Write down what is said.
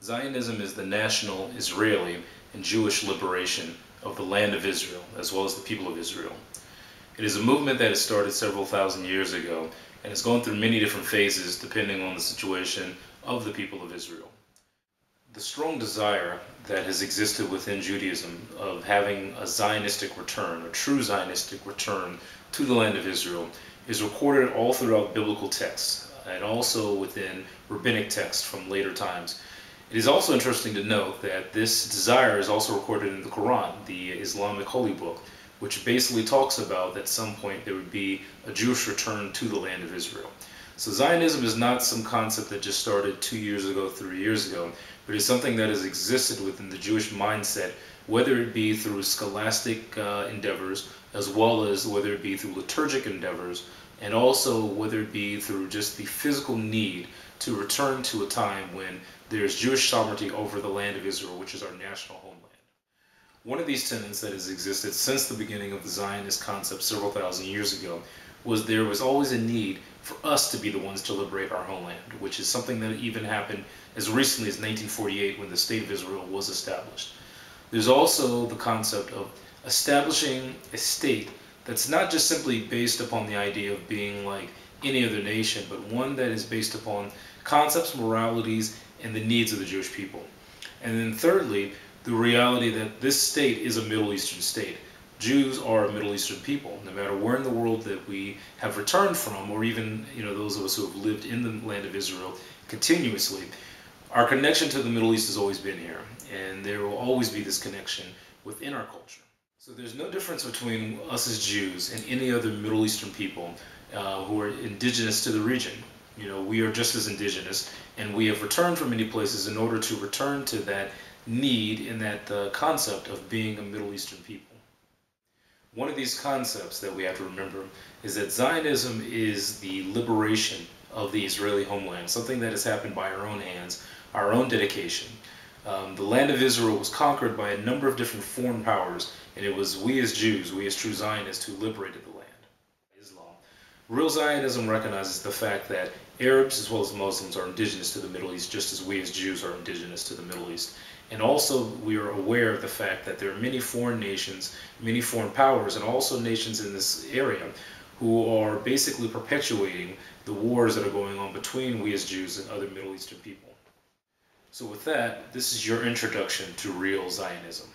Zionism is the national Israeli and Jewish liberation of the land of Israel, as well as the people of Israel. It is a movement that has started several thousand years ago and has gone through many different phases depending on the situation of the people of Israel. The strong desire that has existed within Judaism of having a Zionistic return, a true Zionistic return to the land of Israel, is recorded all throughout biblical texts and also within rabbinic texts from later times. It is also interesting to note that this desire is also recorded in the Quran, the Islamic holy book, which basically talks about that at some point there would be a Jewish return to the land of Israel. So Zionism is not some concept that just started 2 years ago, 3 years ago, but is something that has existed within the Jewish mindset, whether it be through scholastic endeavors, as well as whether it be through liturgic endeavors, and also whether it be through just the physical need to return to a time when there is Jewish sovereignty over the land of Israel, which is our national homeland. One of these tenets that has existed since the beginning of the Zionist concept several thousand years ago was there was always a need for us to be the ones to liberate our homeland, which is something that even happened as recently as 1948 when the State of Israel was established. There's also the concept of establishing a state that's not just simply based upon the idea of being like any other nation, but one that is based upon concepts, moralities, and the needs of the Jewish people. And then thirdly, the reality that this state is a Middle Eastern state. Jews are a Middle Eastern people. No matter where in the world that we have returned from, or even those of us who have lived in the land of Israel continuously, our connection to the Middle East has always been here, and there will always be this connection within our culture. So there's no difference between us as Jews and any other Middle Eastern people who are indigenous to the region. We are just as indigenous, and we have returned from many places in order to return to that need and that concept of being a Middle Eastern people. One of these concepts that we have to remember is that Zionism is the liberation of the Israeli homeland, something that has happened by our own hands, our own dedication. The land of Israel was conquered by a number of different foreign powers, and it was we as Jews, we as true Zionists, who liberated the land. Islam. Real Zionism recognizes the fact that Arabs as well as Muslims are indigenous to the Middle East, just as we as Jews are indigenous to the Middle East. And also we are aware of the fact that there are many foreign nations, many foreign powers, and also nations in this area who are basically perpetuating the wars that are going on between we as Jews and other Middle Eastern people. So with that, this is your introduction to real Zionism.